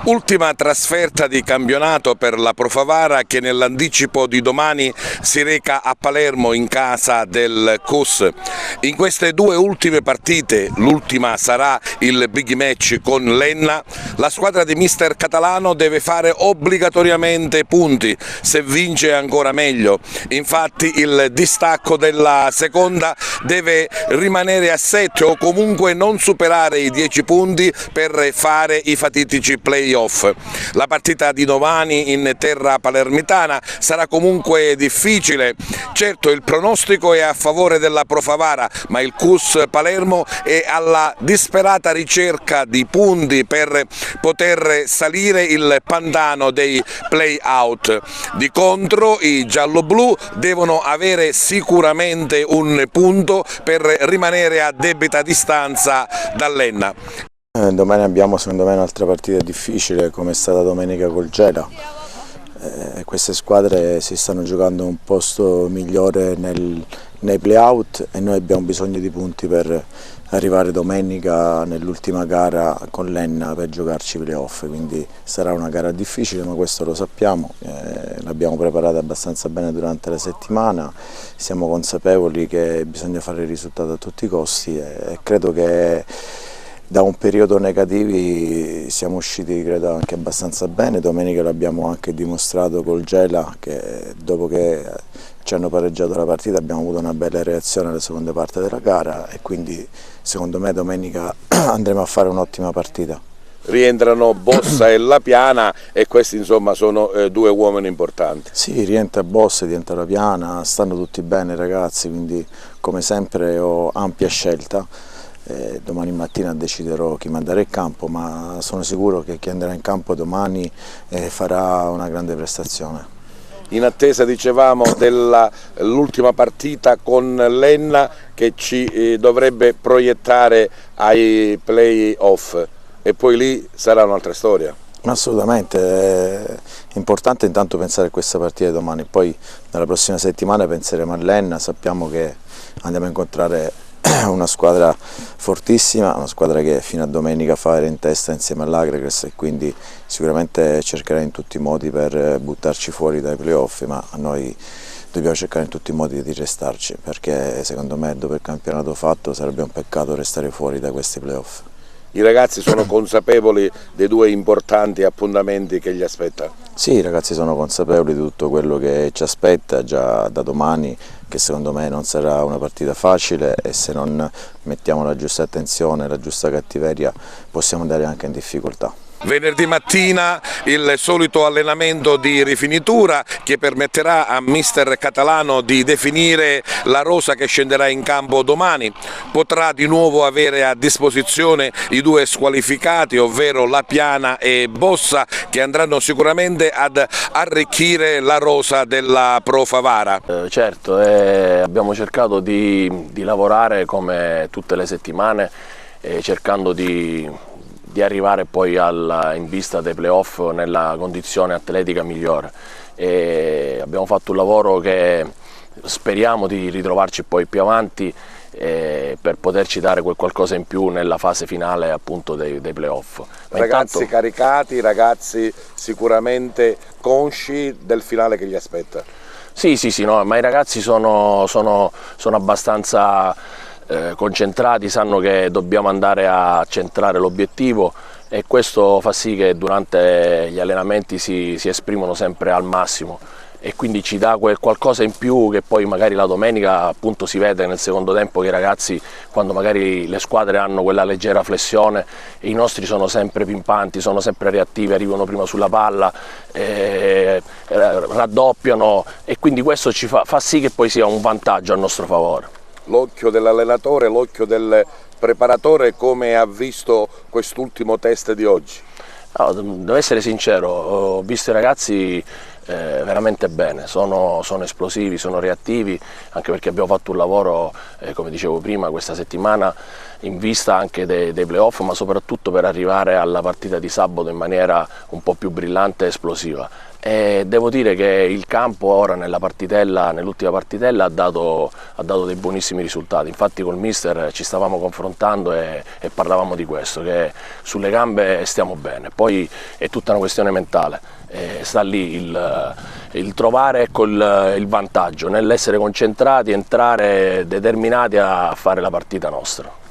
Ultima trasferta di campionato per la Pro Favara che nell'anticipo di domani si reca a Palermo in casa del CUS. In queste due ultime partite, l'ultima sarà il big match con l'Enna, la squadra di mister Catalano deve fare obbligatoriamente punti, se vince ancora meglio. Infatti il distacco della seconda deve rimanere a 7 o comunque non superare i 10 punti per fare i fatitici play-off. La partita di domani in terra palermitana sarà comunque difficile, certo il pronostico è a favore della Pro Favara, ma il CUS Palermo è alla disperata ricerca di punti per poter salire il pantano dei play-out. Di contro i gialloblu devono avere sicuramente un punto per rimanere a debita distanza dall'Enna. Domani abbiamo secondo me un'altra partita difficile come è stata domenica col Gela. Queste squadre si stanno giocando un posto migliore nei play-out e noi abbiamo bisogno di punti per arrivare domenica nell'ultima gara con l'Enna per giocarci i play-off, quindi sarà una gara difficile, ma questo lo sappiamo, l'abbiamo preparata abbastanza bene durante la settimana, siamo consapevoli che bisogna fare il risultato a tutti i costi e credo che da un periodo negativi siamo usciti credo anche abbastanza bene. Domenica l'abbiamo anche dimostrato col Gela, che dopo che ci hanno pareggiato la partita abbiamo avuto una bella reazione alla seconda parte della gara e quindi secondo me domenica andremo a fare un'ottima partita. Rientrano Bossa e La Piana e questi insomma sono due uomini importanti. Sì, rientra Bossa, rientra La Piana, stanno tutti bene ragazzi, quindi come sempre ho ampia scelta. Domani mattina deciderò chi mandare in campo, ma sono sicuro che chi andrà in campo domani farà una grande prestazione. In attesa, dicevamo, dell'ultima partita con l'Enna che ci dovrebbe proiettare ai play-off e poi lì sarà un'altra storia. Assolutamente, è importante intanto pensare a questa partita di domani, poi nella prossima settimana penseremo all'Enna, sappiamo che andiamo a incontrare una squadra fortissima, una squadra che fino a domenica fa era in testa insieme all'Agregres e quindi sicuramente cercherà in tutti i modi per buttarci fuori dai playoff, ma a noi dobbiamo cercare in tutti i modi di restarci perché secondo me dopo il campionato fatto sarebbe un peccato restare fuori da questi playoff. I ragazzi sono consapevoli dei due importanti appuntamenti che gli aspetta? Sì, i ragazzi sono consapevoli di tutto quello che ci aspetta già da domani, che secondo me non sarà una partita facile e se non mettiamo la giusta attenzione, la giusta cattiveria possiamo andare anche in difficoltà. Venerdì mattina il solito allenamento di rifinitura che permetterà a mister Catalano di definire la rosa che scenderà in campo domani. Potrà di nuovo avere a disposizione i due squalificati, ovvero La Piana e Bossa, che andranno sicuramente ad arricchire la rosa della Pro Favara. Certo, abbiamo cercato di lavorare come tutte le settimane, cercando di arrivare poi in vista dei playoff nella condizione atletica migliore. Abbiamo fatto un lavoro che speriamo di ritrovarci poi più avanti per poterci dare quel qualcosa in più nella fase finale appunto dei playoff. Ragazzi caricati, ragazzi sicuramente consci del finale che gli aspetta. Sì, no, ma i ragazzi sono abbastanza concentrati, sanno che dobbiamo andare a centrare l'obiettivo e questo fa sì che durante gli allenamenti si esprimono sempre al massimo e quindi ci dà quel qualcosa in più che poi magari la domenica appunto si vede nel secondo tempo che i ragazzi, quando magari le squadre hanno quella leggera flessione, i nostri sono sempre pimpanti, sono sempre reattivi, arrivano prima sulla palla, raddoppiano e quindi questo fa sì che poi sia un vantaggio a nostro favore. L'occhio dell'allenatore, l'occhio del preparatore, come ha visto quest'ultimo test di oggi? No, devo essere sincero, ho visto i ragazzi veramente bene, sono esplosivi, sono reattivi, anche perché abbiamo fatto un lavoro, come dicevo prima, questa settimana in vista anche dei playoff, ma soprattutto per arrivare alla partita di sabato in maniera un po' più brillante e esplosiva. Devo dire che il campo ora nell'ultima partitella ha dato dei buonissimi risultati. Infatti col mister ci stavamo confrontando e parlavamo di questo, che sulle gambe stiamo bene, poi è tutta una questione mentale, sta lì il trovare, ecco, il vantaggio nell'essere concentrati, entrare determinati a fare la partita nostra.